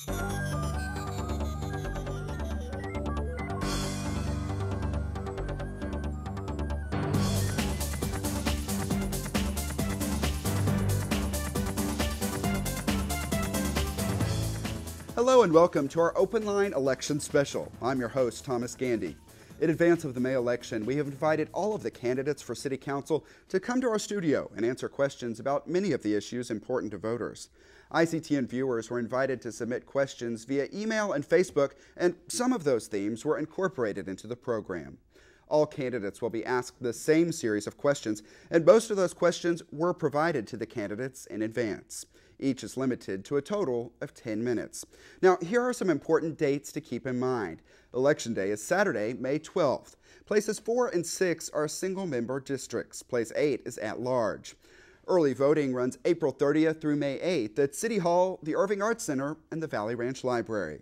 Hello and welcome to our Open Line Election Special. I'm your host, Thomas Gandy. In advance of the May election, we have invited all of the candidates for City Council to come to our studio and answer questions about many of the issues important to voters. ICTN viewers were invited to submit questions via email and Facebook, and some of those themes were incorporated into the program. All candidates will be asked the same series of questions, and most of those questions were provided to the candidates in advance. Each is limited to a total of 10 minutes. Now, here are some important dates to keep in mind. Election Day is Saturday, May 12th. Places 4 and 6 are single-member districts. Place 8 is at-large. Early voting runs April 30th through May 8th at City Hall, the Irving Arts Center, and the Valley Ranch Library.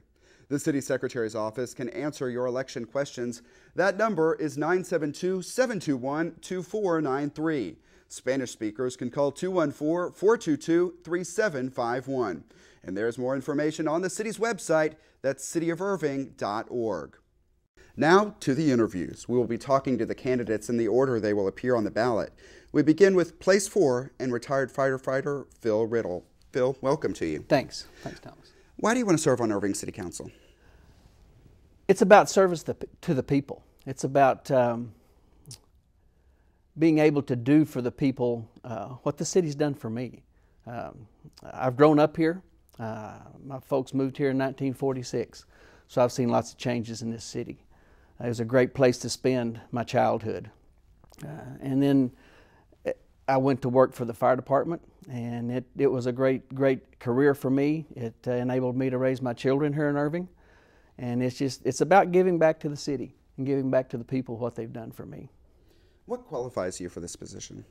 The City Secretary's office can answer your election questions. That number is 972-721-2493. Spanish speakers can call 214-422-3751. And there's more information on the city's website. That's cityofirving.org. Now to the interviews. We will be talking to the candidates in the order they will appear on the ballot. We begin with Place 4 and retired firefighter Phil Riddle. Phil, welcome to you. Thanks. Thanks, Thomas. Why do you want to serve on Irving City Council? It's about service to the people. It's about being able to do for the people what the city's done for me. I've grown up here. My folks moved here in 1946, so I've seen lots of changes in this city. It was a great place to spend my childhood. And then I went to work for the fire department, and it was a great career for me. It enabled me to raise my children here in Irving, and it's about giving back to the city and giving back to the people what they've done for me. What qualifies you for this position?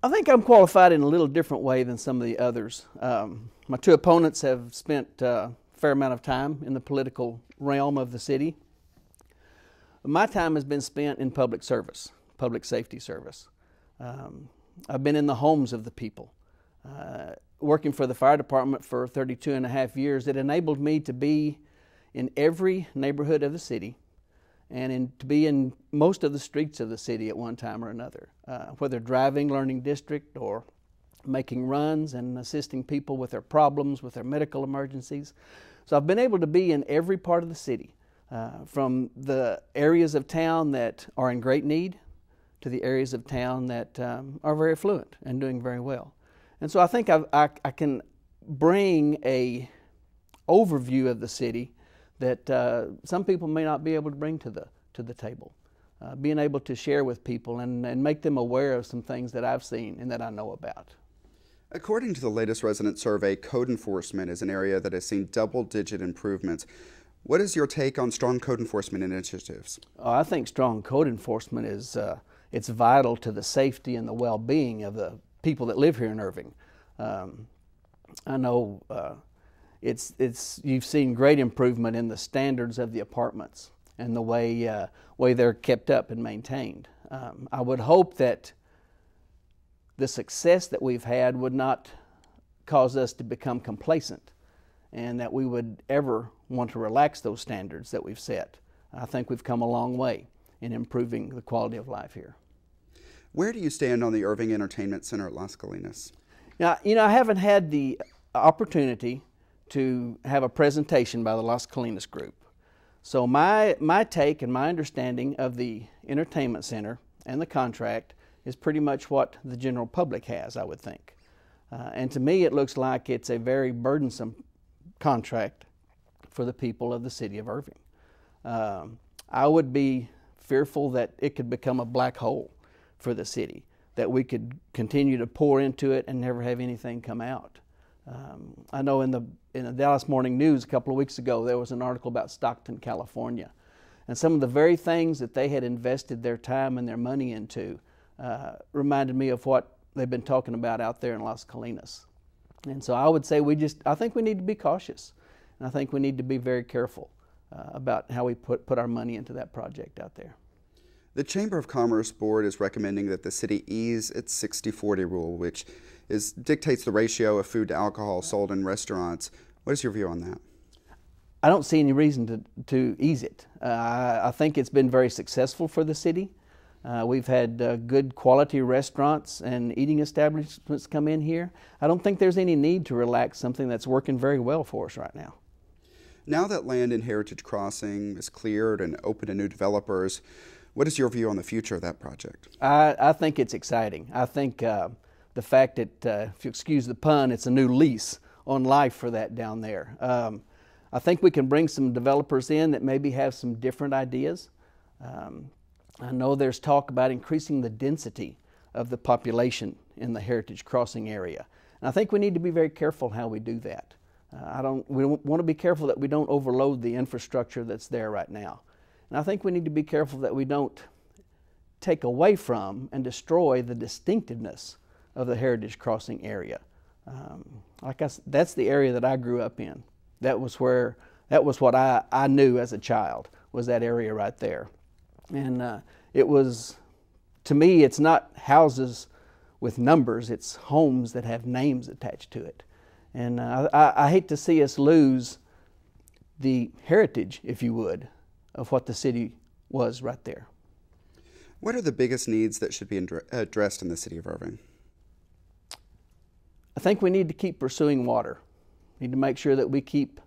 I think I'm qualified in a little different way than some of the others. My two opponents have spent a fair amount of time in the political realm of the city. My time has been spent in public service, public safety service. I've been in the homes of the people. Working for the fire department for 32 and a half years, it enabled me to be in every neighborhood of the city and to be in most of the streets of the city at one time or another, whether driving, learning district, or making runs and assisting people with their problems, with their medical emergencies. So I've been able to be in every part of the city, from the areas of town that are in great need to the areas of town that are very affluent and doing very well. And so I think I can bring a overview of the city that some people may not be able to bring to the table. Being able to share with people and make them aware of some things that I've seen and that I know about. According to the latest resident survey, code enforcement is an area that has seen double-digit improvements. What is your take on strong code enforcement initiatives? I think strong code enforcement is it's vital to the safety and the well-being of the people that live here in Irving. I know you've seen great improvement in the standards of the apartments and the way they're kept up and maintained. I would hope that the success that we've had would not cause us to become complacent and that we would ever want to relax those standards that we've set. I think we've come a long way in improving the quality of life here. Where do you stand on the Irving Entertainment Center at Las Colinas? Now, I haven't had the opportunity to have a presentation by the Las Colinas group. So my take and my understanding of the entertainment center and the contract is pretty much what the general public has, I would think. And to me, it looks like it's a very burdensome contract for the people of the city of Irving. I would be fearful that it could become a black hole for the city, that we could continue to pour into it and never have anything come out. I know in the Dallas Morning News a couple of weeks ago, there was an article about Stockton, California. And some of the very things that they had invested their time and their money into reminded me of what they've been talking about out there in Las Colinas. And so I would say I think we need to be cautious. And I think we need to be very careful about how we put our money into that project out there. The Chamber of Commerce Board is recommending that the city ease its 60-40 rule, which dictates the ratio of food to alcohol sold in restaurants. What is your view on that? I don't see any reason to ease it. I think it's been very successful for the city. We've had good quality restaurants and eating establishments come in here. I don't think there's any need to relax something that's working very well for us right now. Now that land in Heritage Crossing is cleared and open to new developers, what is your view on the future of that project? I think it's exciting. I think the fact that, if you excuse the pun, it's a new lease on life for that down there. I think we can bring some developers in that maybe have some different ideas. I know there's talk about increasing the density of the population in the Heritage Crossing area. And I think we need to be very careful how we do that. We want to be careful that we don't overload the infrastructure that's there right now. And I think we need to be careful that we don't take away from and destroy the distinctiveness of the Heritage Crossing area. That's the area that I grew up in. That was what I knew as a child, was that area right there. And it was, to me, it's not houses with numbers, it's homes that have names attached to it. And I hate to see us lose the heritage, if you would, of what the city was right there. What are the biggest needs that should be addressed in the city of Irving? I think we need to keep pursuing water. We need to make sure that we keep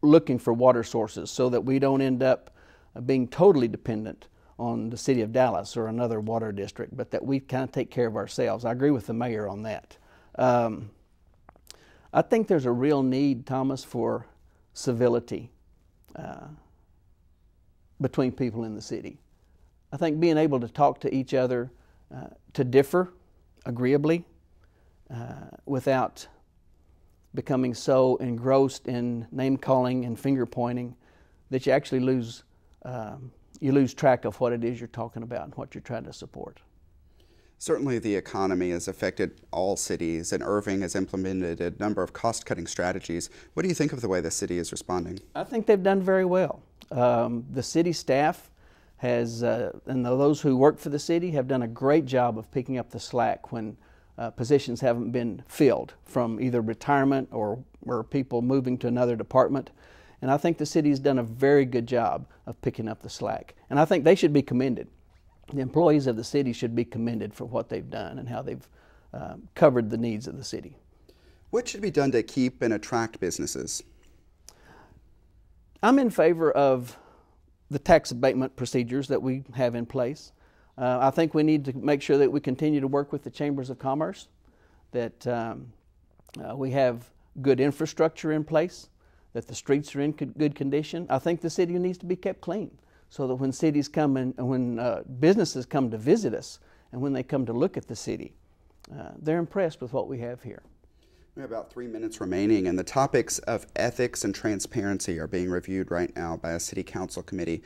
looking for water sources so that we don't end up being totally dependent on the city of Dallas or another water district, but that we kind of take care of ourselves. I agree with the mayor on that. I think there's a real need, Thomas, for civility between people in the city. I think being able to talk to each other, to differ agreeably, without becoming so engrossed in name-calling and finger-pointing that you actually lose track of what it is you're talking about and what you're trying to support. Certainly the economy has affected all cities, and Irving has implemented a number of cost-cutting strategies. What do you think of the way the city is responding? I think they've done very well. The city staff has, and those who work for the city have done a great job of picking up the slack when positions haven't been filled from either retirement or people moving to another department. And I think the city has done a very good job of picking up the slack. And I think they should be commended. The employees of the city should be commended for what they've done and how they've covered the needs of the city. What should be done to keep and attract businesses? I'm in favor of the tax abatement procedures that we have in place. I think we need to make sure that we continue to work with the chambers of commerce, that we have good infrastructure in place, that the streets are in good condition. I think the city needs to be kept clean so that when cities come and when businesses come to visit us and when they come to look at the city, they're impressed with what we have here. We have about 3 minutes remaining, and the topics of ethics and transparency are being reviewed right now by a city council committee.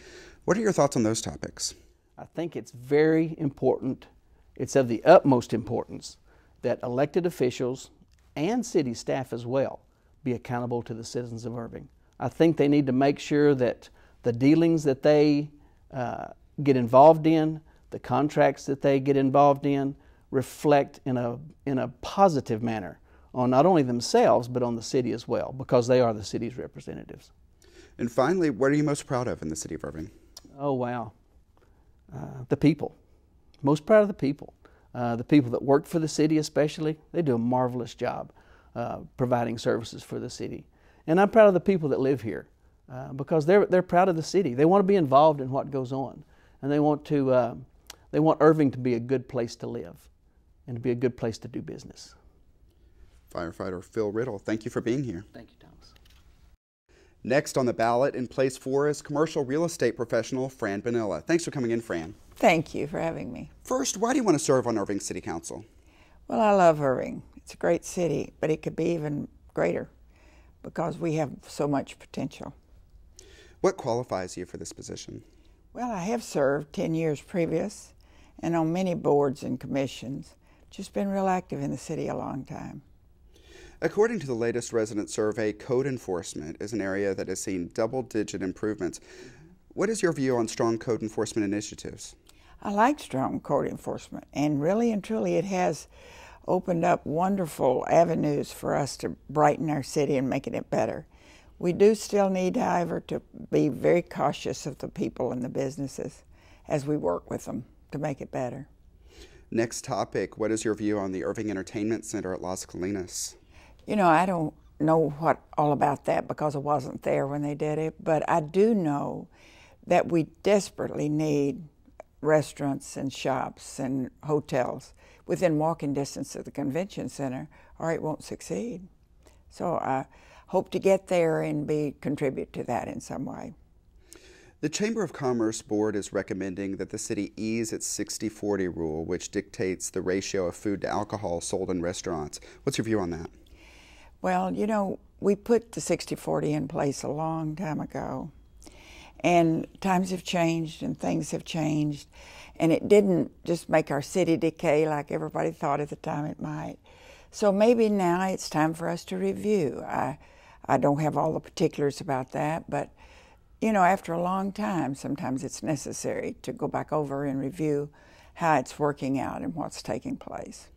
What are your thoughts on those topics? I think it's very important, it's of the utmost importance that elected officials and city staff as well be accountable to the citizens of Irving. I think they need to make sure that the dealings that they get involved in, the contracts that they get involved in, reflect in a positive manner on not only themselves but on the city as well, because they are the city's representatives. And finally, what are you most proud of in the city of Irving? Oh, wow. The people. Most proud of the people. The people that work for the city especially, they do a marvelous job providing services for the city. And I'm proud of the people that live here because they're proud of the city. They want to be involved in what goes on, and they want Irving to be a good place to live and to be a good place to do business. Firefighter Phil Riddle, thank you for being here. Thank you, Thomas. Next on the ballot in place 4 is commercial real estate professional Fran Vanilla. Thanks for coming in, Fran. Thank you for having me. First, why do you want to serve on Irving City Council? Well, I love Irving. It's a great city, but it could be even greater because we have so much potential. What qualifies you for this position? Well, I have served 10 years previous and on many boards and commissions. Just been real active in the city a long time. According to the latest resident survey, code enforcement is an area that has seen double-digit improvements. What is your view on strong code enforcement initiatives? I like strong code enforcement, and really and truly it has opened up wonderful avenues for us to brighten our city and making it better. We do still need, however, to be very cautious of the people and the businesses as we work with them to make it better. Next topic, what is your view on the Irving Entertainment Center at Las Colinas? You know, I don't know all about that because I wasn't there when they did it, but I do know that we desperately need restaurants and shops and hotels within walking distance of the convention center, or it won't succeed. So I hope to get there and contribute to that in some way. The Chamber of Commerce Board is recommending that the city ease its 60-40 rule, which dictates the ratio of food to alcohol sold in restaurants. What's your view on that? Well, you know, we put the 60-40 in place a long time ago, and times have changed and things have changed, and it didn't just make our city decay like everybody thought at the time it might. So maybe now it's time for us to review. I don't have all the particulars about that, but you know, after a long time, sometimes it's necessary to go back over and review how it's working out and what's taking place.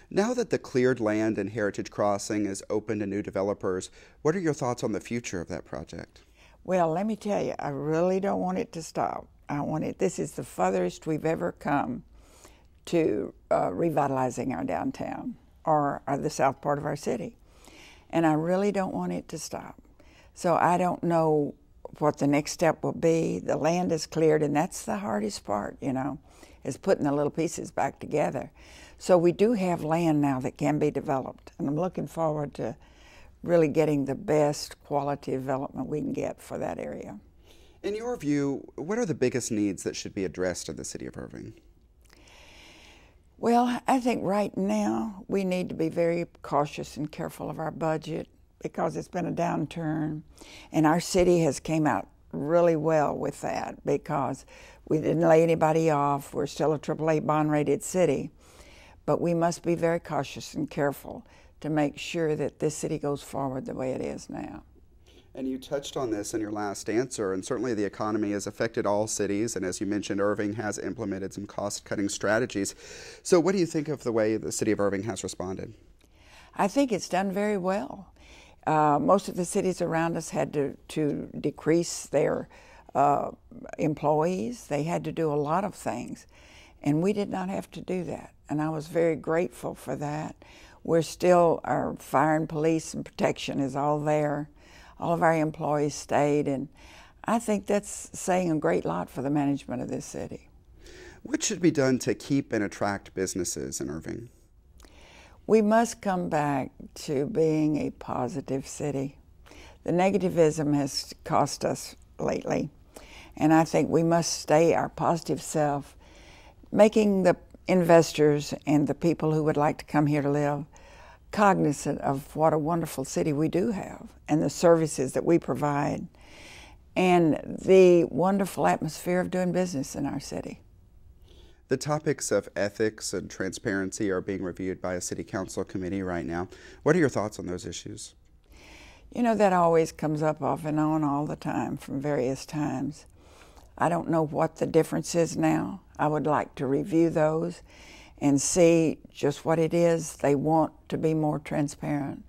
Now that the cleared land and Heritage Crossing is open to new developers, what are your thoughts on the future of that project? Well, let me tell you, I really don't want it to stop. This is the furthest we've ever come to revitalizing our downtown or the south part of our city. And I really don't want it to stop. So I don't know what the next step will be. The land is cleared, and that's the hardest part, you know, is putting the little pieces back together. So we do have land now that can be developed, and I'm looking forward to really getting the best quality development we can get for that area. In your view, what are the biggest needs that should be addressed in the city of Irving? Well, I think right now we need to be very cautious and careful of our budget because it's been a downturn, and our city has came out really well with that because we didn't lay anybody off. We're still a AAA bond rated city, but we must be very cautious and careful to make sure that this city goes forward the way it is now. And you touched on this in your last answer, and certainly the economy has affected all cities, and as you mentioned, Irving has implemented some cost-cutting strategies. So what do you think of the way the city of Irving has responded? I think it's done very well. Most of the cities around us had to decrease their employees. They had to do a lot of things, and we did not have to do that, and I was very grateful for that. We're still, our fire and police and protection is all there. All of our employees stayed, and I think that's saying a great lot for the management of this city. What should be done to keep and attract businesses in Irving? We must come back to being a positive city. The negativism has cost us lately, and I think we must stay our positive self, making the investors and the people who would like to come here to live cognizant of what a wonderful city we do have and the services that we provide and the wonderful atmosphere of doing business in our city. The topics of ethics and transparency are being reviewed by a city council committee right now. What are your thoughts on those issues? You know, that always comes up off and on all the time from various times. I don't know what the difference is now. I would like to review those and see just what it is they want to be more transparent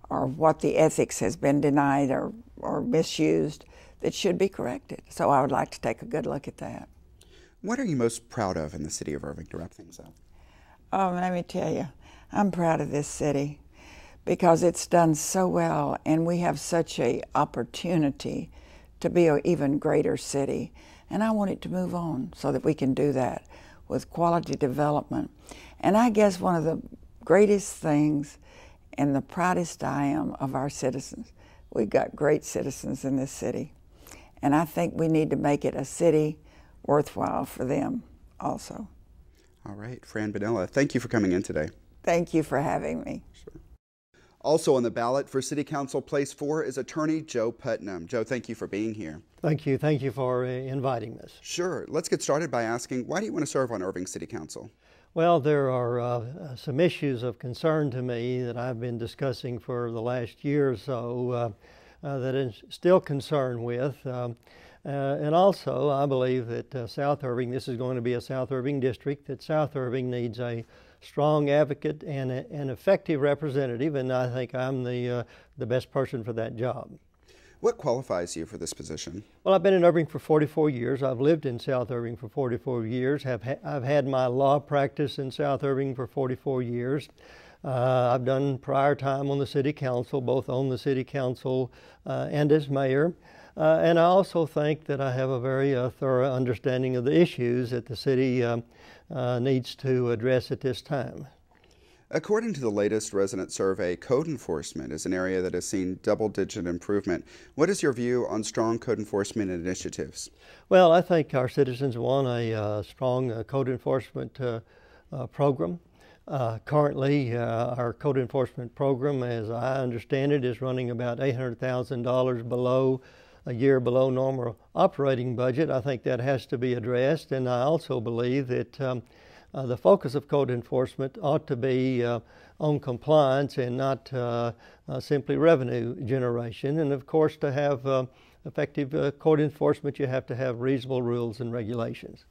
or what the ethics has been denied or misused that should be corrected. So I would like to take a good look at that. What are you most proud of in the city of Irving, to wrap things up? Oh, let me tell you, I'm proud of this city because it's done so well, and we have such an opportunity to be an even greater city. And I want it to move on so that we can do that with quality development. And I guess one of the greatest things and the proudest I am of our citizens, we've got great citizens in this city. And I think we need to make it a city worthwhile for them also. All right, Fran Vanilla, thank you for coming in today. Thank you for having me. Sure. Also on the ballot for City Council Place 4 is Attorney Joe Putnam. Joe, thank you for being here. Thank you. Thank you for inviting us. Sure. Let's get started by asking, why do you want to serve on Irving City Council? Well, there are some issues of concern to me that I've been discussing for the last year or so that I'm still concerned with. And also, I believe that South Irving, this is going to be a South Irving district, that South Irving needs a strong advocate and an effective representative, and I think I'm the best person for that job. What qualifies you for this position? Well, I've been in Irving for 44 years. I've lived in South Irving for 44 years. I've had my law practice in South Irving for 44 years. I've done prior time on the city council, both on the city council and as mayor. And I also think that I have a very thorough understanding of the issues that the city needs to address at this time. According to the latest resident survey, code enforcement is an area that has seen double-digit improvement. What is your view on strong code enforcement initiatives? Well, I think our citizens want a strong code enforcement program. Currently, our code enforcement program, as I understand it, is running about $800,000 below a year below normal operating budget. I think that has to be addressed, and I also believe that the focus of code enforcement ought to be on compliance and not simply revenue generation. And of course, to have effective code enforcement, you have to have reasonable rules and regulations.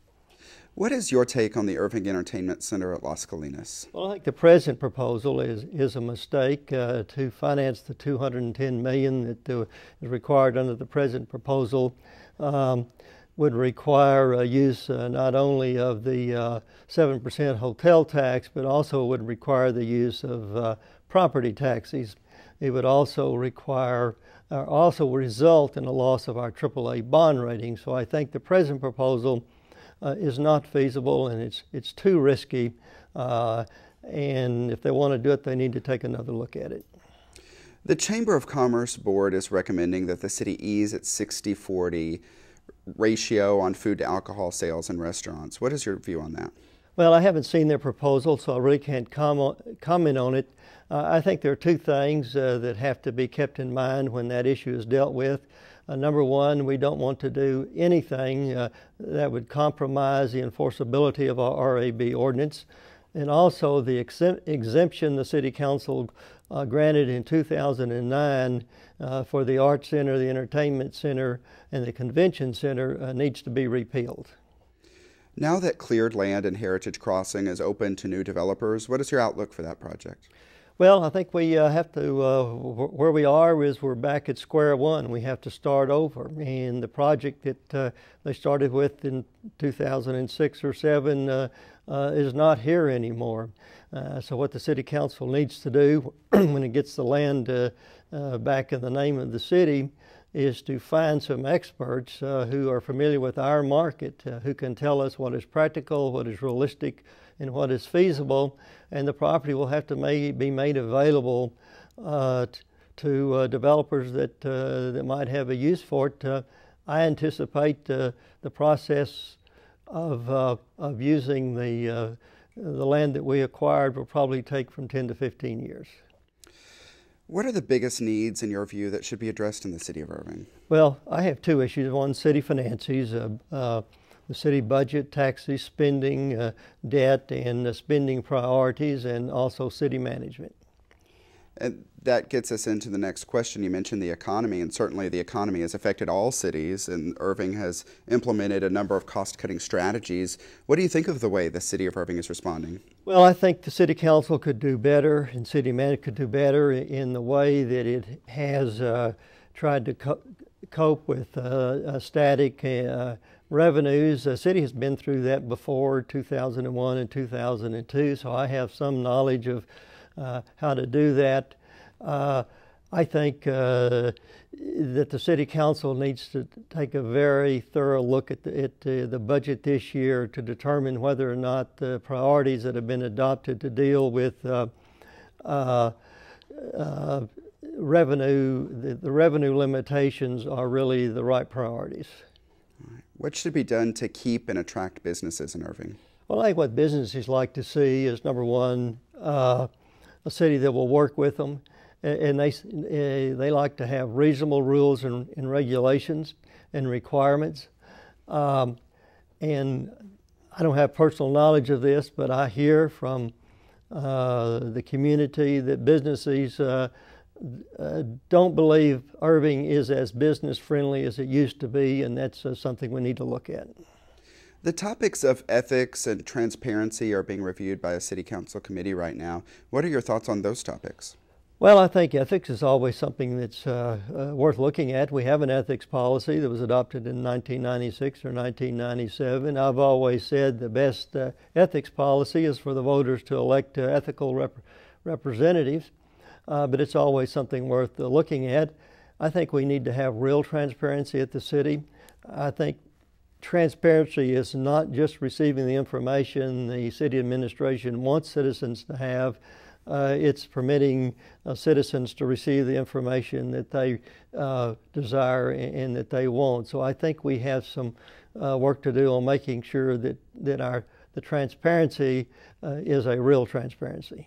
What is your take on the Irving Entertainment Center at Las Colinas? Well, I think the present proposal is a mistake. To finance the $210 million that is required under the present proposal would require use not only of the 7% hotel tax, but also would require the use of property taxes. It would also result in a loss of our AAA bond rating. So I think the present proposal is not feasible, and it's too risky. And if they want to do it, they need to take another look at it. The Chamber of Commerce Board is recommending that the city ease its 60-40 ratio on food to alcohol sales in restaurants. What is your view on that? Well, I haven't seen their proposal, so I really can't comment on it. I think there are two things that have to be kept in mind when that issue is dealt with. Number one, we don't want to do anything that would compromise the enforceability of our RAB ordinance. And also the exemption the City Council granted in 2009 for the Arts Center, the Entertainment Center, and the Convention Center needs to be repealed. Now that cleared land in Heritage Crossing is open to new developers, what is your outlook for that project? Well, I think we have to, where we are is we're back at square one. We have to start over. And the project that they started with in 2006 or 7 is not here anymore. So what the City Council needs to do when it gets the land back in the name of the city is to find some experts who are familiar with our market, who can tell us what is practical, what is realistic, and what is feasible, and the property will have to be made available to developers that might have a use for it. I anticipate the process of using the land that we acquired will probably take from 10 to 15 years. What are the biggest needs, in your view, that should be addressed in the city of Irving? Well, I have two issues. One, city finances. The city budget, taxes, spending, debt, and spending priorities, and also city management. And that gets us into the next question. You mentioned the economy, and certainly the economy has affected all cities, and Irving has implemented a number of cost-cutting strategies. What do you think of the way the city of Irving is responding? Well, I think the city council could do better, and city management could do better in the way that it has tried to cope with static revenues. The city has been through that before, 2001 and 2002, so I have some knowledge of how to do that. I think that the City Council needs to take a very thorough look at the budget this year to determine whether or not the priorities that have been adopted to deal with revenue, the revenue limitations are really the right priorities. What should be done to keep and attract businesses in Irving? Well, I think what businesses like to see is, number one, a city that will work with them, and they like to have reasonable rules and regulations and requirements. And I don't have personal knowledge of this, but I hear from the community that businesses don't believe Irving is as business friendly as it used to be, and that's something we need to look at. The topics of ethics and transparency are being reviewed by a city council committee right now. What are your thoughts on those topics? Well, I think ethics is always something that's worth looking at. We have an ethics policy that was adopted in 1996 or 1997. I've always said the best ethics policy is for the voters to elect ethical representatives, but it's always something worth looking at. I think we need to have real transparency at the city. I think transparency is not just receiving the information the city administration wants citizens to have. It's permitting citizens to receive the information that they desire and that they want. So I think we have some work to do on making sure that the transparency is a real transparency.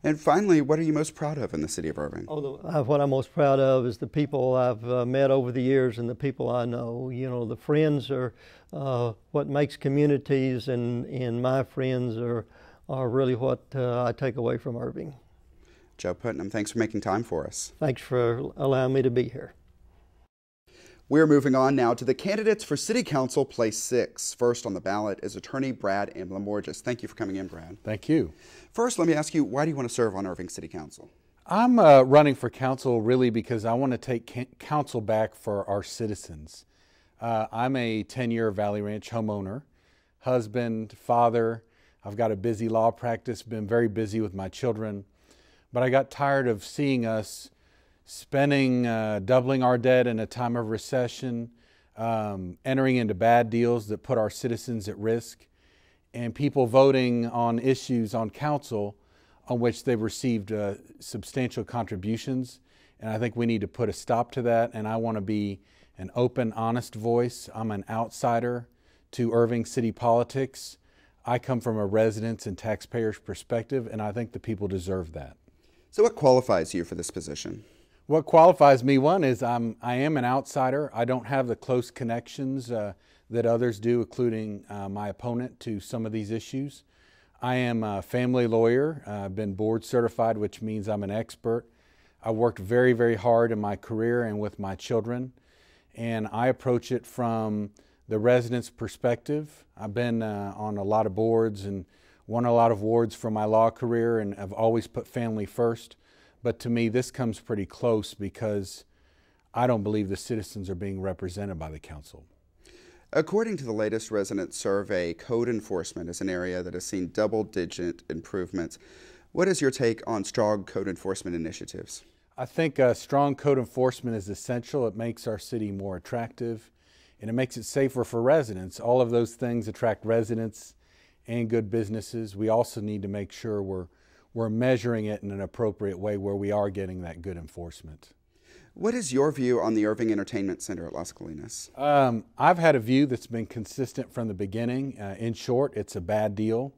And finally, what are you most proud of in the city of Irving? What I'm most proud of is the people I've met over the years and the people I know. You know, the friends are what makes communities, and my friends are really what I take away from Irving. Joe Putnam, thanks for making time for us. Thanks for allowing me to be here. We're moving on now to the candidates for City Council Place 6. First on the ballot is attorney Brad Emblem. Thank you for coming in, Brad. Thank you. First, let me ask you, why do you want to serve on Irving City Council? I'm running for council really because I want to take council back for our citizens. I'm a 10-year Valley Ranch homeowner, husband, father. I've got a busy law practice, been very busy with my children, but I got tired of seeing us spending, doubling our debt in a time of recession, entering into bad deals that put our citizens at risk, and people voting on issues on council on which they've received substantial contributions. And I think we need to put a stop to that, and I want to be an open, honest voice. I'm an outsider to Irving city politics. I come from a residents' and taxpayers' perspective, and I think the people deserve that. So what qualifies you for this position? What qualifies me, one, is I am an outsider. I don't have the close connections that others do, including my opponent, to some of these issues. I am a family lawyer. I've been board certified, which means I'm an expert. I worked very, very hard in my career and with my children, and I approach it from the resident's perspective. I've been on a lot of boards and won a lot of awards for my law career, and I've always put family first. But to me, this comes pretty close because I don't believe the citizens are being represented by the council. According to the latest resident survey, code enforcement is an area that has seen double-digit improvements. What is your take on strong code enforcement initiatives? I think strong code enforcement is essential. It makes our city more attractive, and it makes it safer for residents. All of those things attract residents and good businesses. We also need to make sure we're measuring it in an appropriate way where we are getting that good enforcement. What is your view on the Irving Entertainment Center at Las Colinas? I've had a view that's been consistent from the beginning. In short, it's a bad deal.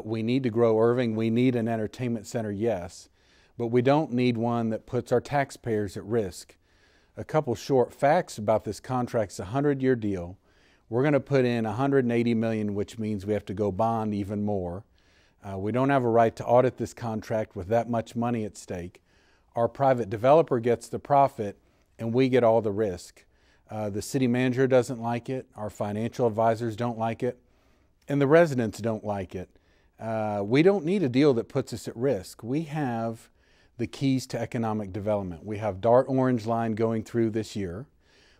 We need to grow Irving. We need an entertainment center, yes, but we don't need one that puts our taxpayers at risk. A couple short facts about this contract. It's a 100-year deal. We're going to put in $180 million, which means we have to go bond even more. We don't have a right to audit this contract with that much money at stake. Our private developer gets the profit and we get all the risk. The city manager doesn't like it, our financial advisors don't like it, and the residents don't like it. We don't need a deal that puts us at risk. We have the keys to economic development. We have Dart Orange Line going through this year.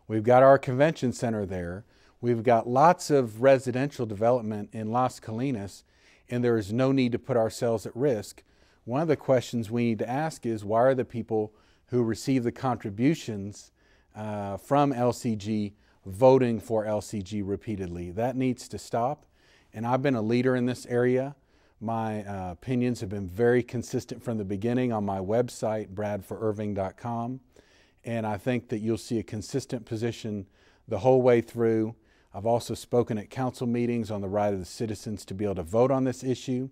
We've got our convention center there. We've got lots of residential development in Las Colinas, and there is no need to put ourselves at risk. One of the questions we need to ask is, why are the people who receive the contributions from LCG voting for LCG repeatedly? That needs to stop, and I've been a leader in this area. My opinions have been very consistent from the beginning on my website, bradforirving.com, and I think that you'll see a consistent position the whole way through. I've also spoken at council meetings on the right of the citizens to be able to vote on this issue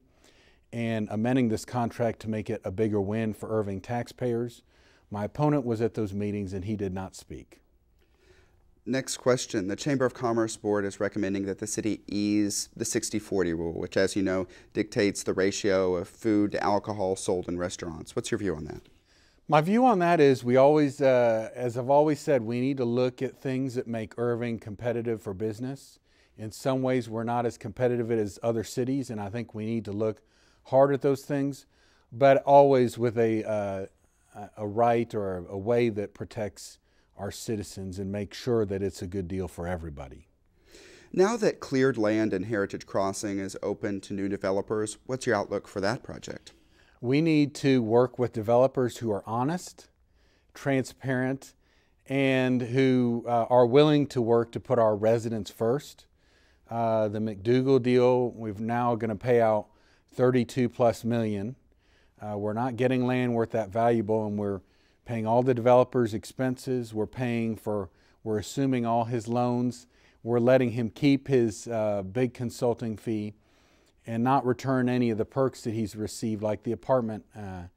and amending this contract to make it a bigger win for Irving taxpayers. My opponent was at those meetings and he did not speak. Next question. The Chamber of Commerce Board is recommending that the city ease the 60-40 rule, which, as you know, dictates the ratio of food to alcohol sold in restaurants. What's your view on that? My view on that is we always, as I've always said, we need to look at things that make Irving competitive for business. In some ways, we're not as competitive as other cities, and I think we need to look hard at those things, but always with a right or a way that protects our citizens and makes sure that it's a good deal for everybody. Now that cleared land and Heritage Crossing is open to new developers, what's your outlook for that project? We need to work with developers who are honest, transparent, and who are willing to work to put our residents first. The McDougal deal, we're now going to pay out $32+ million. We're not getting land worth that valuable, and we're paying all the developer's expenses. We're assuming all his loans. We're letting him keep his big consulting fee and not return any of the perks that he's received, like the apartment, I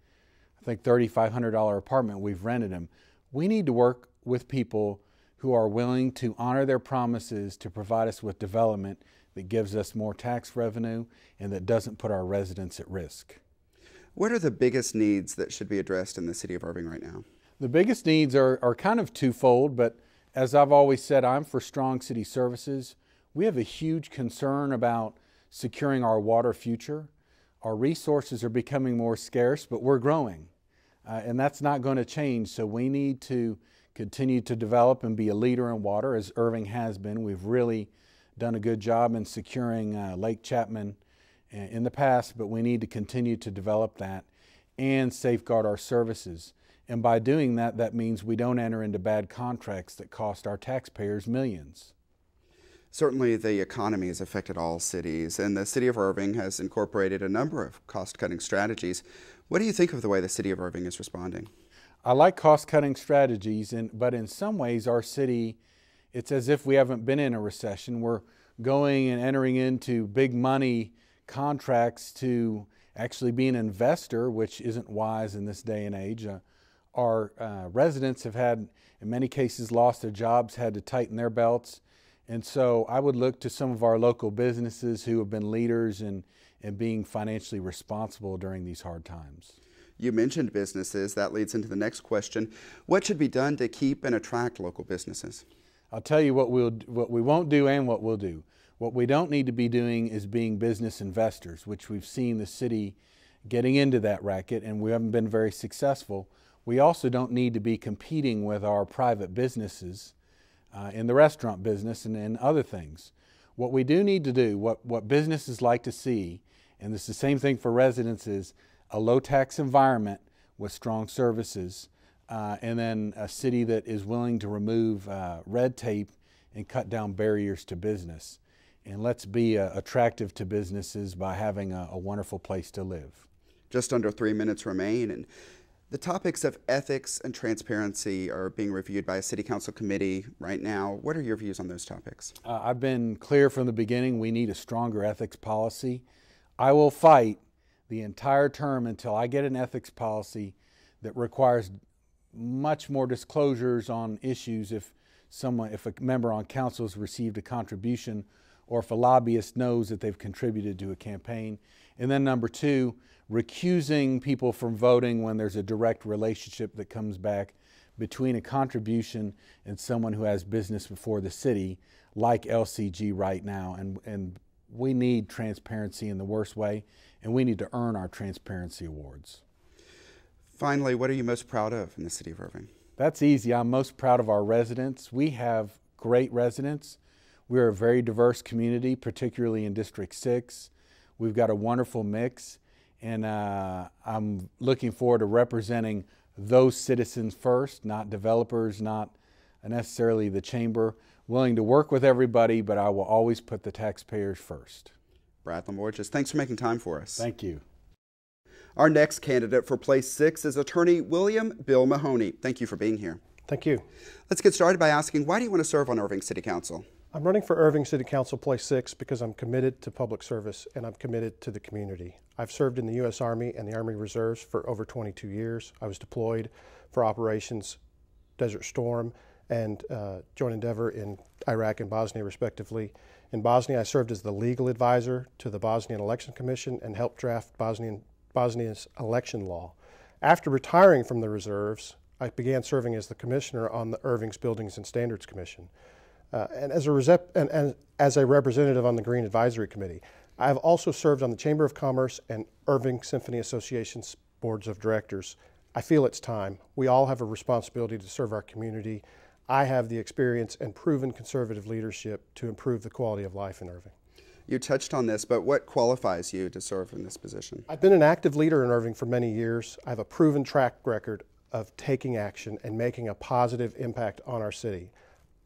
think $3,500 apartment we've rented him. We need to work with people who are willing to honor their promises to provide us with development that gives us more tax revenue and that doesn't put our residents at risk. What are the biggest needs that should be addressed in the city of Irving right now? The biggest needs are kind of twofold, but as I've always said, I'm for strong city services. We have a huge concern about securing our water future. Our resources are becoming more scarce, but we're growing, and that's not going to change. So we need to continue to develop and be a leader in water, as Irving has been. We've really done a good job in securing Lake Chapman in the past, but we need to continue to develop that and safeguard our services. And by doing that, that means we don't enter into bad contracts that cost our taxpayers millions. Certainly, the economy has affected all cities, and the city of Irving has incorporated a number of cost-cutting strategies. What do you think of the way the city of Irving is responding? I like cost-cutting strategies, but in some ways, our city, it's as if we haven't been in a recession. We're going and entering into big money contracts to actually be an investor, which isn't wise in this day and age. Our residents have had, in many cases, lost their jobs, had to tighten their belts. And so I would look to some of our local businesses who have been leaders in being financially responsible during these hard times. You mentioned businesses. That leads into the next question. What should be done to keep and attract local businesses? I'll tell you what we won't do and what we'll do. What we don't need to be doing is being business investors, which we've seen the city getting into that racket, and we haven't been very successful. We also don't need to be competing with our private businesses in the restaurant business and other things. What we do need to do, what businesses like to see, and this is the same thing for residents, is a low-tax environment with strong services, and then a city that is willing to remove red tape and cut down barriers to business. And let's be attractive to businesses by having a wonderful place to live. Just under 3 minutes remain, and the topics of ethics and transparency are being reviewed by a city council committee right now. What are your views on those topics? I've been clear from the beginning, we need a stronger ethics policy. I will fight the entire term until I get an ethics policy that requires much more disclosures on issues if a member on council has received a contribution or if a lobbyist knows that they've contributed to a campaign. And then number two, recusing people from voting when there's a direct relationship that comes back between a contribution and someone who has business before the city, like LCG right now. And we need transparency in the worst way, and we need to earn our transparency awards. Finally, what are you most proud of in the city of Irving? That's easy. I'm most proud of our residents. We have great residents. We're a very diverse community, particularly in District 6. We've got a wonderful mix, and I'm looking forward to representing those citizens first, not developers, not necessarily the chamber. Willing to work with everybody, but I will always put the taxpayers first. Brad Lamorges, thanks for making time for us. Thank you. Our next candidate for place 6 is attorney William Bill Mahoney. Thank you for being here. Thank you. Let's get started by asking, why do you want to serve on Irving City Council? I'm running for Irving City Council Place 6 because I'm committed to public service and I'm committed to the community. I've served in the U.S. Army and the Army Reserves for over 22 years. I was deployed for Operations Desert Storm and Joint Endeavor in Iraq and Bosnia, respectively. In Bosnia, I served as the legal advisor to the Bosnian Election Commission and helped draft Bosnia's election law. After retiring from the reserves, I began serving as the commissioner on the Irving's Buildings and Standards Commission. and as a representative on the Green Advisory Committee. I have also served on the Chamber of Commerce and Irving Symphony Association's boards of directors. I feel it's time. We all have a responsibility to serve our community. I have the experience and proven conservative leadership to improve the quality of life in Irving. You touched on this, but what qualifies you to serve in this position? I've been an active leader in Irving for many years. I have a proven track record of taking action and making a positive impact on our city.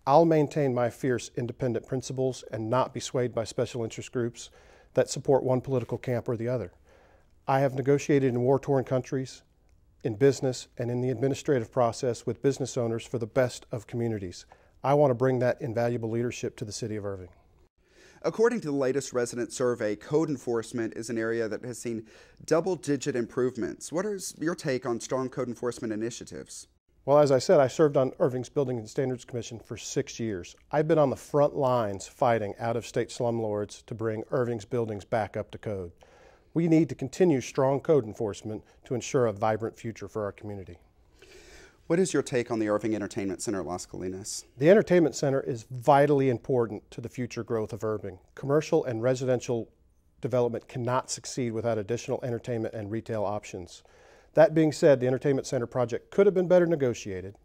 I'll maintain my fierce independent principles and not be swayed by special interest groups that support one political camp or the other. I have negotiated in war-torn countries, in business, and in the administrative process with business owners for the best of communities. I want to bring that invaluable leadership to the city of Irving. According to the latest resident survey, code enforcement is an area that has seen double-digit improvements. What is your take on strong code enforcement initiatives? Well, as I said, I served on Irving's Building and Standards Commission for 6 years. I've been on the front lines fighting out-of-state slumlords to bring Irving's buildings back up to code. We need to continue strong code enforcement to ensure a vibrant future for our community. What is your take on the Irving Entertainment Center at Las Colinas? The Entertainment Center is vitally important to the future growth of Irving. Commercial and residential development cannot succeed without additional entertainment and retail options. That being said, the Entertainment Center project could have been better negotiated.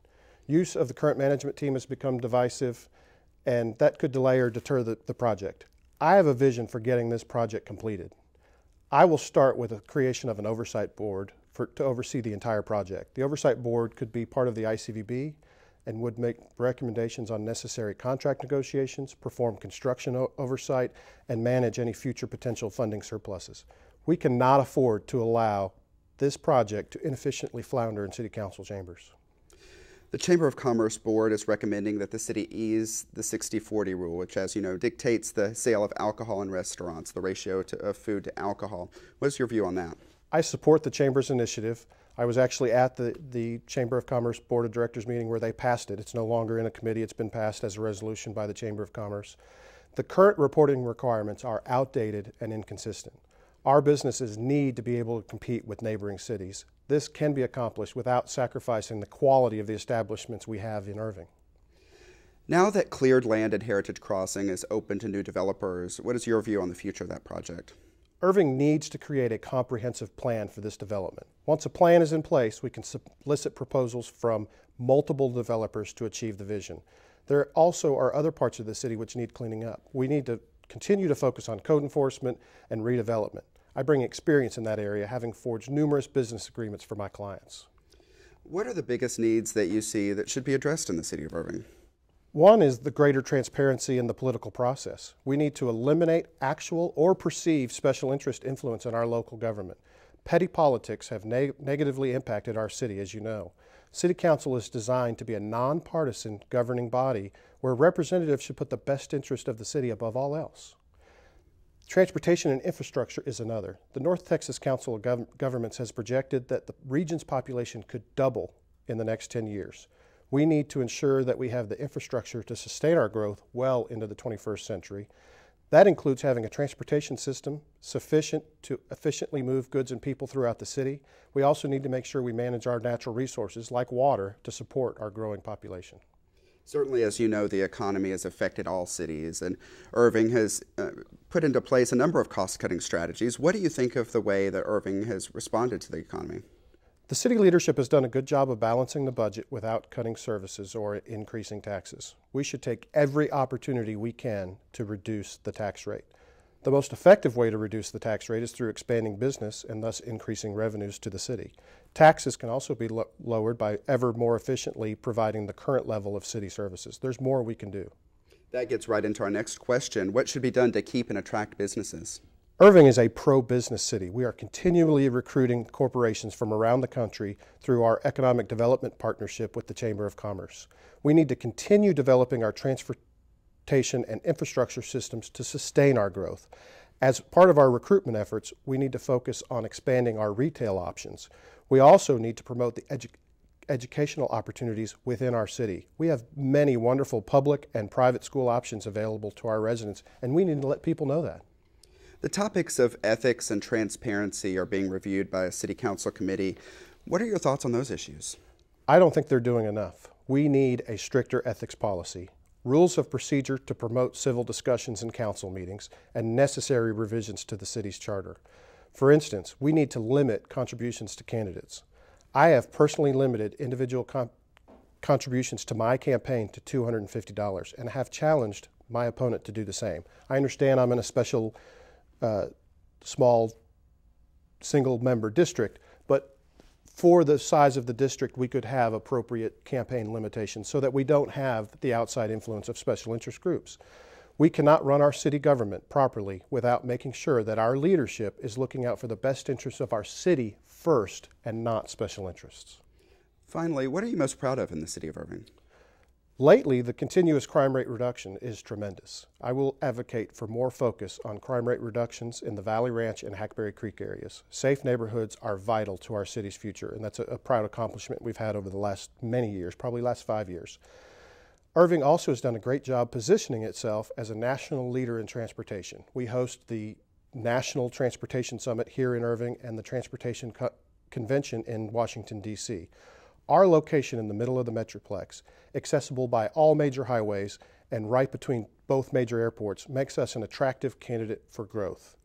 Use of the current management team has become divisive, and that could delay or deter the project. I have a vision for getting this project completed. I will start with the creation of an oversight board to oversee the entire project. The oversight board could be part of the ICVB and would make recommendations on necessary contract negotiations, perform construction oversight, and manage any future potential funding surpluses. We cannot afford to allow this project to inefficiently flounder in City Council chambers. The Chamber of Commerce Board is recommending that the city ease the 60-40 rule, which, as you know, dictates the sale of alcohol in restaurants, the ratio of food to alcohol. What is your view on that? I support the Chamber's initiative. I was actually at the Chamber of Commerce Board of Directors meeting where they passed it. It's no longer in a committee. It's been passed as a resolution by the Chamber of Commerce. The current reporting requirements are outdated and inconsistent. Our businesses need to be able to compete with neighboring cities. This can be accomplished without sacrificing the quality of the establishments we have in Irving. Now that cleared land at Heritage Crossing is open to new developers, what is your view on the future of that project? Irving needs to create a comprehensive plan for this development. Once a plan is in place, we can solicit proposals from multiple developers to achieve the vision. There also are other parts of the city which need cleaning up. We need to continue to focus on code enforcement and redevelopment. I bring experience in that area, having forged numerous business agreements for my clients. What are the biggest needs that you see that should be addressed in the city of Irving? One is the greater transparency in the political process. We need to eliminate actual or perceived special interest influence in our local government. Petty politics have negatively impacted our city, as you know. City Council is designed to be a nonpartisan governing body where representatives should put the best interest of the city above all else. Transportation and infrastructure is another. The North Texas Council of Governments has projected that the region's population could double in the next 10 years. We need to ensure that we have the infrastructure to sustain our growth well into the 21st century. That includes having a transportation system sufficient to efficiently move goods and people throughout the city. We also need to make sure we manage our natural resources, like water, to support our growing population. Certainly, as you know, the economy has affected all cities, and Irving has put into place a number of cost-cutting strategies. What do you think of the way that Irving has responded to the economy? The city leadership has done a good job of balancing the budget without cutting services or increasing taxes. We should take every opportunity we can to reduce the tax rate. The most effective way to reduce the tax rate is through expanding business and thus increasing revenues to the city. Taxes can also be lowered by ever more efficiently providing the current level of city services. There's more we can do. That gets right into our next question. What should be done to keep and attract businesses? Irving is a pro-business city. We are continually recruiting corporations from around the country through our economic development partnership with the Chamber of Commerce. We need to continue developing our transportation and infrastructure systems to sustain our growth. As part of our recruitment efforts, we need to focus on expanding our retail options. We also need to promote the educational opportunities within our city. We have many wonderful public and private school options available to our residents, and we need to let people know that. The topics of ethics and transparency are being reviewed by a city council committee. What are your thoughts on those issues? I don't think they're doing enough. We need a stricter ethics policy. rules of procedure to promote civil discussions in council meetings, and necessary revisions to the city's charter. For instance, we need to limit contributions to candidates. I have personally limited individual contributions to my campaign to $250 and have challenged my opponent to do the same. I understand I'm in a special, small, single-member district, but for the size of the district, we could have appropriate campaign limitations so that we don't have the outside influence of special interest groups. We cannot run our city government properly without making sure that our leadership is looking out for the best interests of our city first and not special interests. Finally, what are you most proud of in the city of Irving? Lately, the continuous crime rate reduction is tremendous. I will advocate for more focus on crime rate reductions in the Valley Ranch and Hackberry Creek areas. Safe neighborhoods are vital to our city's future, and that's a proud accomplishment we've had over the last many years, probably last 5 years. Irving also has done a great job positioning itself as a national leader in transportation. We host the National Transportation Summit here in Irving and the Transportation Convention in Washington, D.C. Our location in the middle of the Metroplex, accessible by all major highways and right between both major airports, makes us an attractive candidate for growth.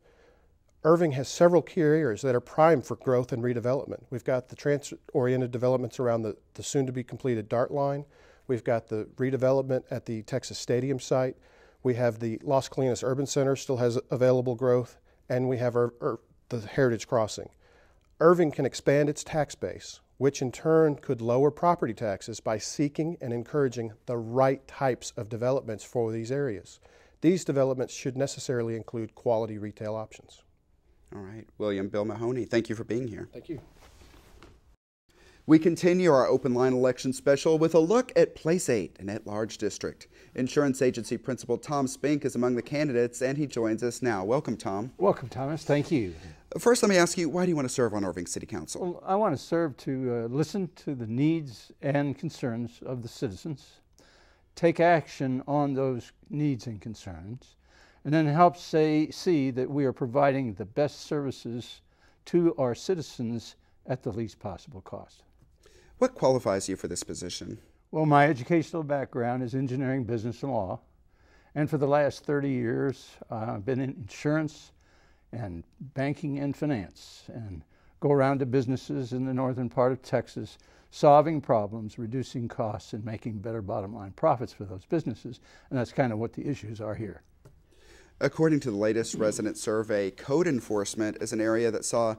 Irving has several key areas that are primed for growth and redevelopment. We've got the transit-oriented developments around the soon-to-be-completed DART line. We've got the redevelopment at the Texas Stadium site. We have the Las Colinas Urban Center still has available growth, and we have the Heritage Crossing. Irving can expand its tax base, which in turn could lower property taxes by seeking and encouraging the right types of developments for these areas. These developments should necessarily include quality retail options. All right, William Bill Mahoney, thank you for being here. Thank you. We continue our open line election special with a look at Place 8, an at-large district. Insurance agency principal Tom Spank is among the candidates, and he joins us now. Welcome, Tom. Welcome, Thomas. Thank you. First, let me ask you, why do you want to serve on Irving City Council? Well, I want to serve to listen to the needs and concerns of the citizens, take action on those needs and concerns, and then help see that we are providing the best services to our citizens at the least possible cost. What qualifies you for this position? Well, my educational background is engineering, business, and law. And for the last 30 years, I've been in insurance and banking and finance, and go around to businesses in the northern part of Texas, solving problems, reducing costs, and making better bottom line profits for those businesses. And that's kind of what the issues are here. According to the latest resident survey, code enforcement is an area that saw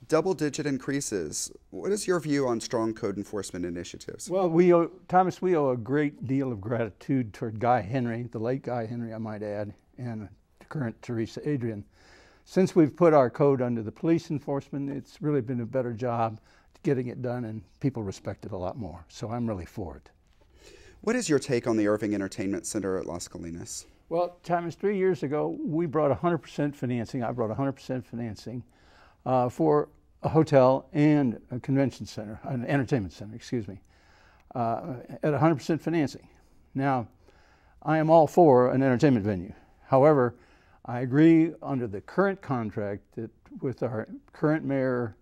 double-digit increases. What is your view on strong code enforcement initiatives? Well, Thomas, we owe a great deal of gratitude toward Guy Henry, the late Guy Henry, I might add, and current Teresa Adrian. Since we've put our code under the police enforcement, it's really been a better job getting it done, and people respect it a lot more. So I'm really for it. What is your take on the Irving Entertainment Center at Las Colinas? Well, Thomas, 3 years ago, we brought 100% financing. I brought 100% financing for a hotel and a convention center, an entertainment center, excuse me, at 100% financing. Now, I am all for an entertainment venue. However, I agree under the current contract that with our current mayor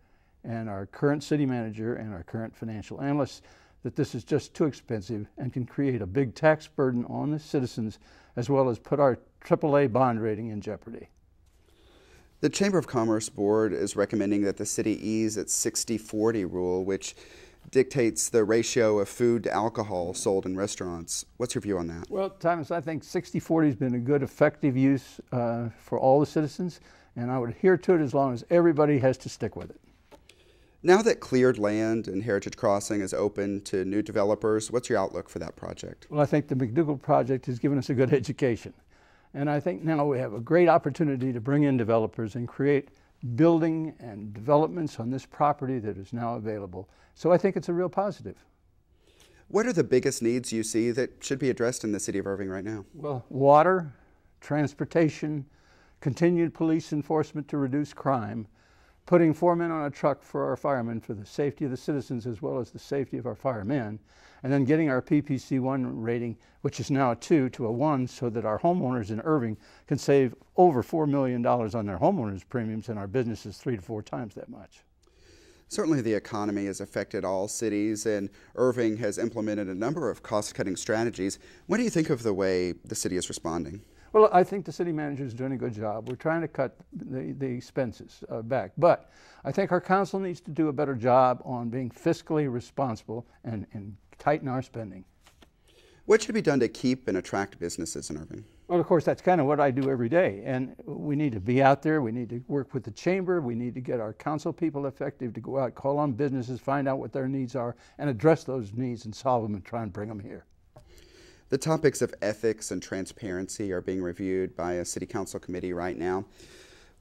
and our current city manager and our current financial analysts, that this is just too expensive and can create a big tax burden on the citizens, as well as put our AAA bond rating in jeopardy. The Chamber of Commerce Board is recommending that the city ease its 60-40 rule, which dictates the ratio of food to alcohol sold in restaurants. What's your view on that? Well, Thomas, I think 60-40 has been a good, effective use for all the citizens, and I would adhere to it as long as everybody has to stick with it. Now that cleared land and Heritage Crossing is open to new developers, what's your outlook for that project? Well, I think the McDougall project has given us a good education. And I think now we have a great opportunity to bring in developers and create building and developments on this property that is now available. So I think it's a real positive. What are the biggest needs you see that should be addressed in the city of Irving right now? Well, water, transportation, continued police enforcement to reduce crime, putting 4 men on a truck for our firemen for the safety of the citizens as well as the safety of our firemen, and then getting our PPC 1 rating, which is now a 2, to a 1, so that our homeowners in Irving can save over $4 million on their homeowners premiums, and our businesses 3 to 4 times that much. Certainly the economy has affected all cities, and Irving has implemented a number of cost-cutting strategies. What do you think of the way the city is responding? Well, I think the city manager is doing a good job. We're trying to cut the expenses back, but I think our council needs to do a better job on being fiscally responsible and tighten our spending. What should be done to keep and attract businesses in Irving? Well, of course, that's kind of what I do every day, and we need to be out there. We need to work with the chamber. We need to get our council people effective to go out, call on businesses, find out what their needs are, and address those needs and solve them and try and bring them here. The topics of ethics and transparency are being reviewed by a city council committee right now.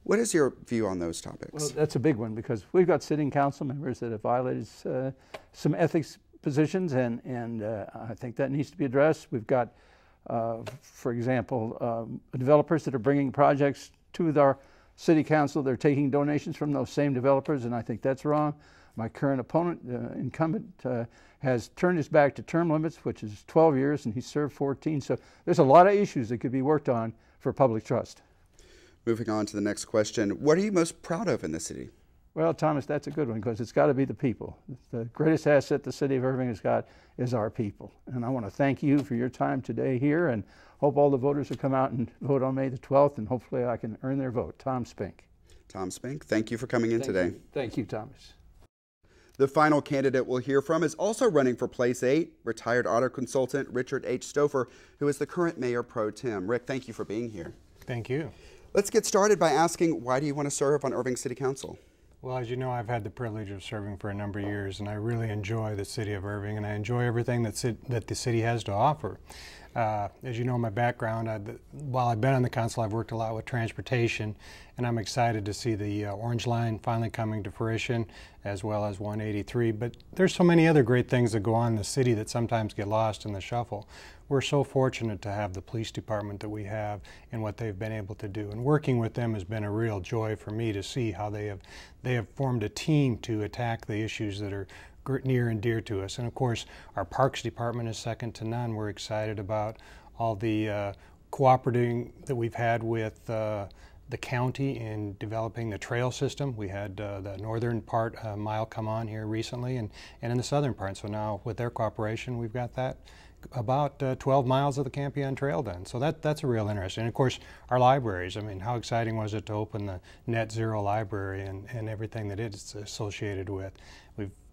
What is your view on those topics? Well, that's a big one because we've got sitting council members that have violated some ethics positions, and I think that needs to be addressed. We've got, for example, developers that are bringing projects to our city council. They're taking donations from those same developers, and I think that's wrong. My current opponent, incumbent, has turned his back to term limits, which is 12 years, and he served 14. So there's a lot of issues that could be worked on for public trust. Moving on to the next question, what are you most proud of in the city? Well, Thomas, that's a good one because it's got to be the people. The greatest asset the city of Irving has got is our people. And I want to thank you for your time today here and hope all the voters will come out and vote on May the 12th, and hopefully I can earn their vote. Tom Spank. Tom Spank, thank you for coming in today. Thank you, Thomas. The final candidate we'll hear from is also running for Place 8, retired auto consultant Richard H. Stouffer, who is the current mayor pro tem. Rick, thank you for being here. Thank you. Let's get started by asking, why do you want to serve on Irving City Council? Well, as you know, I've had the privilege of serving for a number of years, and I really enjoy the city of Irving, and I enjoy everything that the city has to offer. As you know, my background, while I've been on the council, I've worked a lot with transportation, and I'm excited to see the Orange Line finally coming to fruition, as well as 183. But there's so many other great things that go on in the city that sometimes get lost in the shuffle. We're so fortunate to have the police department that we have and what they've been able to do. And working with them has been a real joy for me to see how they have formed a team to attack the issues that are near and dear to us. And of course, our parks department is second to none. We're excited about all the cooperating that we've had with the county in developing the trail system. We had the northern part mile come on here recently, and in the southern part. So now with their cooperation, we've got that about 12 miles of the Campion Trail done. So that's a real interest. And of course, our libraries. I mean, how exciting was it to open the Net Zero Library and everything that it's associated with.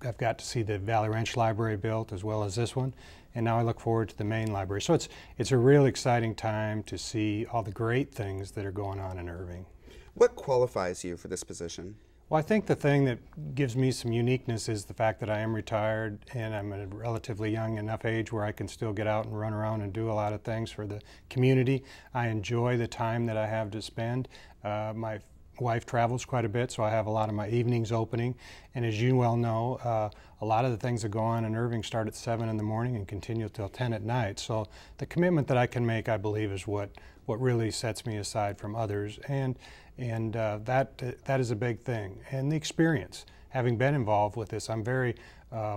I've got to see the Valley Ranch Library built as well as this one, and now I look forward to the main library. So it's a real exciting time to see all the great things that are going on in Irving. What qualifies you for this position? Well, I think the thing that gives me some uniqueness is the fact that I am retired and I'm at a relatively young enough age where I can still get out and run around and do a lot of things for the community. I enjoy the time that I have to spend. My wife travels quite a bit, so I have a lot of my evenings opening. And as you well know, a lot of the things that go on in Irving start at 7 in the morning and continue till 10 at night. So the commitment that I can make, I believe, is what really sets me aside from others. And that is a big thing. And the experience, having been involved with this, I'm very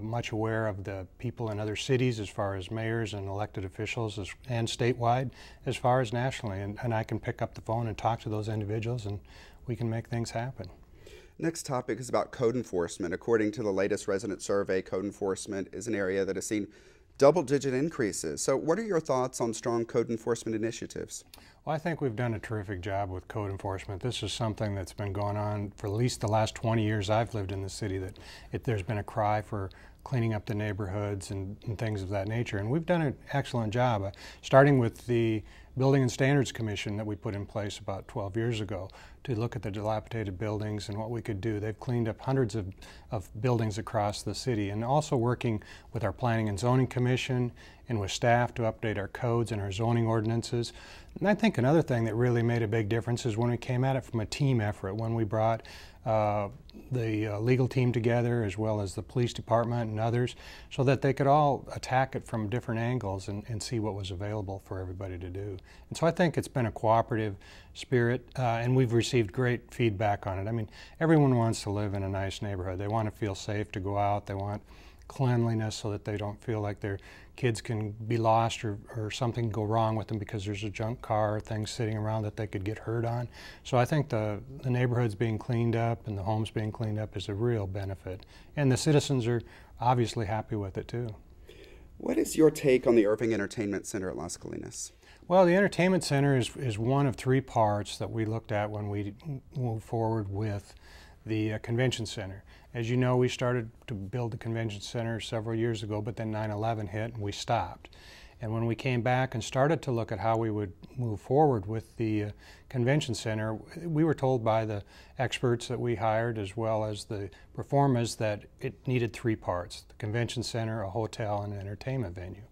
much aware of the people in other cities as far as mayors and elected officials and statewide as far as nationally. And I can pick up the phone and talk to those individuals, and we can make things happen. Next topic is about code enforcement. According to the latest resident survey, code enforcement is an area that has seen double-digit increases. So what are your thoughts on strong code enforcement initiatives? Well, I think we've done a terrific job with code enforcement. This is something that's been going on for at least the last 20 years I've lived in the city, that there's been a cry for cleaning up the neighborhoods and things of that nature. And we've done an excellent job, starting with the Building and Standards Commission that we put in place about 12 years ago to look at the dilapidated buildings and what we could do. They've cleaned up hundreds of buildings across the city, and also working with our Planning and Zoning Commission and with staff to update our codes and our zoning ordinances. And I think another thing that really made a big difference is when we came at it from a team effort, when we brought the legal team together as well as the police department and others, so that they could all attack it from different angles and see what was available for everybody to do. And so I think it's been a cooperative spirit, and we've received great feedback on it. I mean, everyone wants to live in a nice neighborhood. They want to feel safe to go out. They want cleanliness so that they don't feel like their kids can be lost or something go wrong with them because there's a junk car or things sitting around that they could get hurt on. So I think the neighborhoods being cleaned up and the homes being cleaned up is a real benefit. And the citizens are obviously happy with it too. What is your take on the Irving Entertainment Center at Las Colinas? Well, the Entertainment Center is one of three parts that we looked at when we moved forward with the Convention Center. As you know, we started to build the Convention Center several years ago, but then 9/11 hit and we stopped. And when we came back and started to look at how we would move forward with the Convention Center, we were told by the experts that we hired as well as the performers that it needed three parts: the Convention Center, a hotel, and an entertainment venue.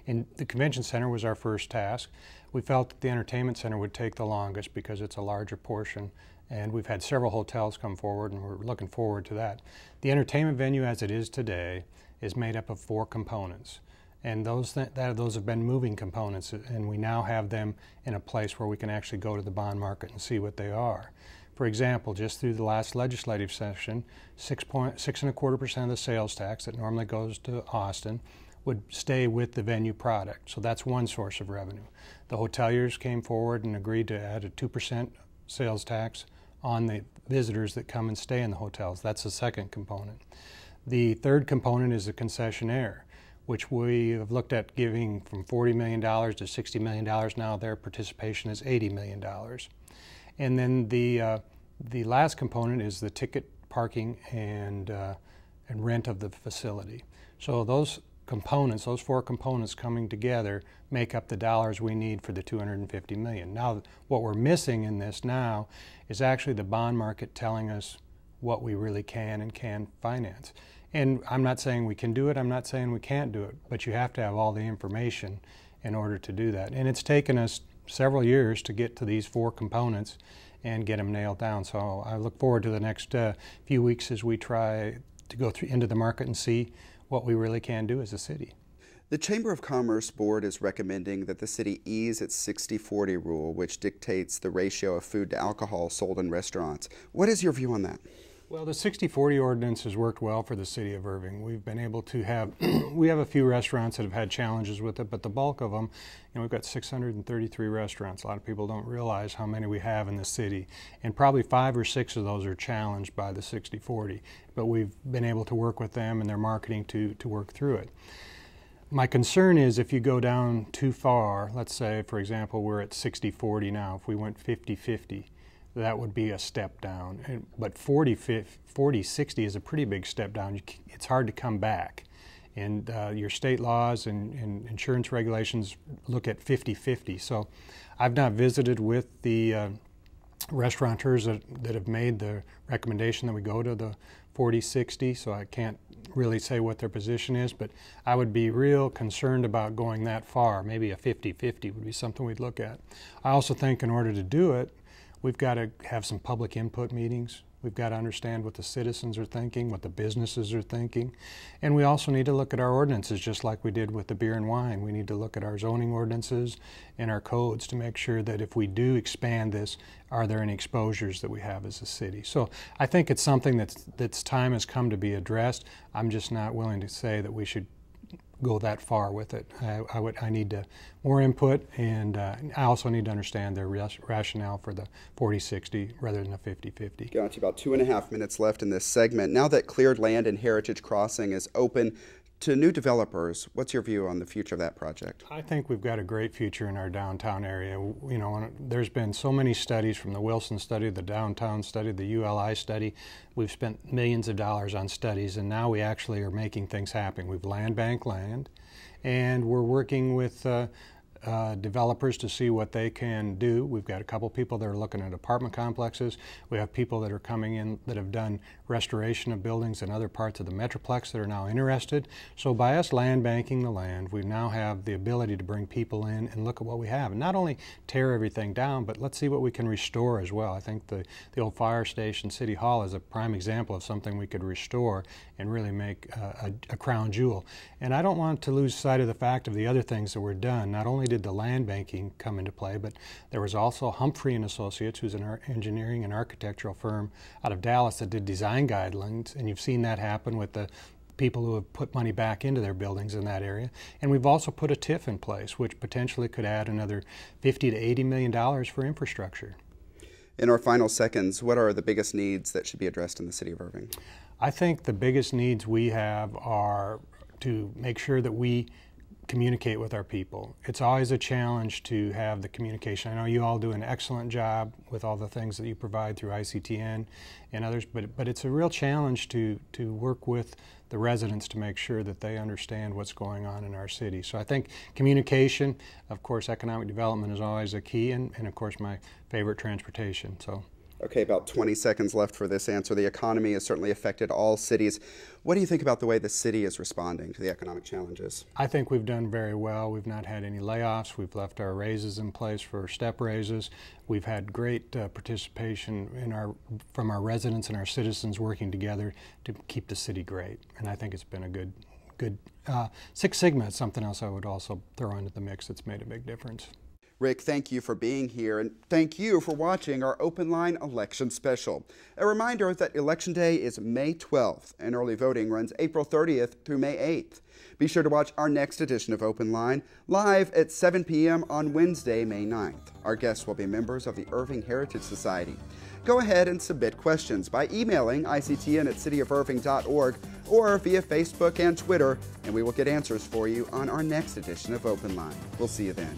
And the Convention Center was our first task. We felt that the Entertainment Center would take the longest because it's a larger portion, and we've had several hotels come forward and we're looking forward to that. The entertainment venue as it is today is made up of 4 components, and those have been moving components, and we now have them in a place where we can actually go to the bond market and see what they are. For example, just through the last legislative session, 6.25% of the sales tax that normally goes to Austin would stay with the venue product. So that's one source of revenue. The hoteliers came forward and agreed to add a 2% sales tax on the visitors that come and stay in the hotels. That's the second component. The third component is the concessionaire, which we have looked at giving from $40 million to $60 million now. Their participation is $80 million. And then the last component is the ticket, parking, and rent of the facility. So those components, those 4 components coming together, make up the dollars we need for the $250 million. Now, what we're missing in this now is actually the bond market telling us what we really can and can't finance. And I'm not saying we can do it, I'm not saying we can't do it, but you have to have all the information in order to do that. And it's taken us several years to get to these 4 components and get them nailed down. So I look forward to the next few weeks as we try to go into the market and see what we really can do as a city. The Chamber of Commerce Board is recommending that the city ease its 60-40 rule, which dictates the ratio of food to alcohol sold in restaurants. What is your view on that? Well, the 60-40 ordinance has worked well for the city of Irving. We've been able to have, we have a few restaurants that have had challenges with it, but the bulk of them, we've got 633 restaurants. A lot of people don't realize how many we have in the city, and probably 5 or 6 of those are challenged by the 60-40, but we've been able to work with them and their marketing to work through it. My concern is if you go down too far, let's say, for example, we're at 60-40 now, if we went 50-50, that would be a step down. But 40-60 is a pretty big step down. It's hard to come back. And your state laws and insurance regulations look at 50-50. So I've not visited with the restaurateurs that have made the recommendation that we go to the 40-60, so I can't really say what their position is, but I would be real concerned about going that far. Maybe a 50-50 would be something we'd look at. I also think in order to do it, we've got to have some public input meetings. We've got to understand what the citizens are thinking, what the businesses are thinking. And we also need to look at our ordinances just like we did with the beer and wine. We need to look at our zoning ordinances and our codes to make sure that if we do expand this, are there any exposures that we have as a city? So I think it's something that's time has come to be addressed. I'm just not willing to say that we should go that far with it. I need more input, and I also need to understand their rationale for the 40-60 rather than the 50-50. Got you. About 2.5 minutes left in this segment. Now that cleared land and Heritage Crossing is open to new developers, what's your view on the future of that project? I think we've got a great future in our downtown area. There's been so many studies, from the Wilson study, the downtown study, the ULI study. We've spent millions of dollars on studies, and now we actually are making things happen. We've land bank land, and we're working with developers to see what they can do. We've got a couple people that are looking at apartment complexes. We have people that are coming in that have done restoration of buildings in other parts of the Metroplex that are now interested. So by us land banking the land, we now have the ability to bring people in and look at what we have. And not only tear everything down, but let's see what we can restore as well. I think the old fire station, City Hall, is a prime example of something we could restore and really make a crown jewel. And I don't want to lose sight of the fact of the other things that were done. Not only did the land banking come into play, but there was also Humphrey and Associates, who's an engineering and architectural firm out of Dallas that did design guidelines, and you've seen that happen with the people who have put money back into their buildings in that area. And we've also put a TIF in place, which potentially could add another $50 to $80 million for infrastructure. In our final seconds, what are the biggest needs that should be addressed in the city of Irving? I think the biggest needs we have are to make sure that we communicate with our people. It's always a challenge to have the communication. I know you all do an excellent job with all the things that you provide through ICTN and others, but it's a real challenge to work with the residents to make sure that they understand what's going on in our city. So I think communication, of course, economic development is always a key, and of course my favorite, transportation. So. Okay, about 20 seconds left for this answer. The economy has certainly affected all cities. What do you think about the way the city is responding to the economic challenges? I think we've done very well. We've not had any layoffs. We've left our raises in place for step raises. We've had great participation from our residents and our citizens working together to keep the city great. And I think it's been a good Six Sigma is something else I would also throw into the mix that's made a big difference. Rick, thank you for being here, and thank you for watching our Open Line Election Special. A reminder that Election Day is May 12th, and early voting runs April 30th through May 8th. Be sure to watch our next edition of Open Line live at 7 p.m. on Wednesday, May 9th. Our guests will be members of the Irving Heritage Society. Go ahead and submit questions by emailing ictn@cityofirving.org or via Facebook and Twitter, and we will get answers for you on our next edition of Open Line. We'll see you then.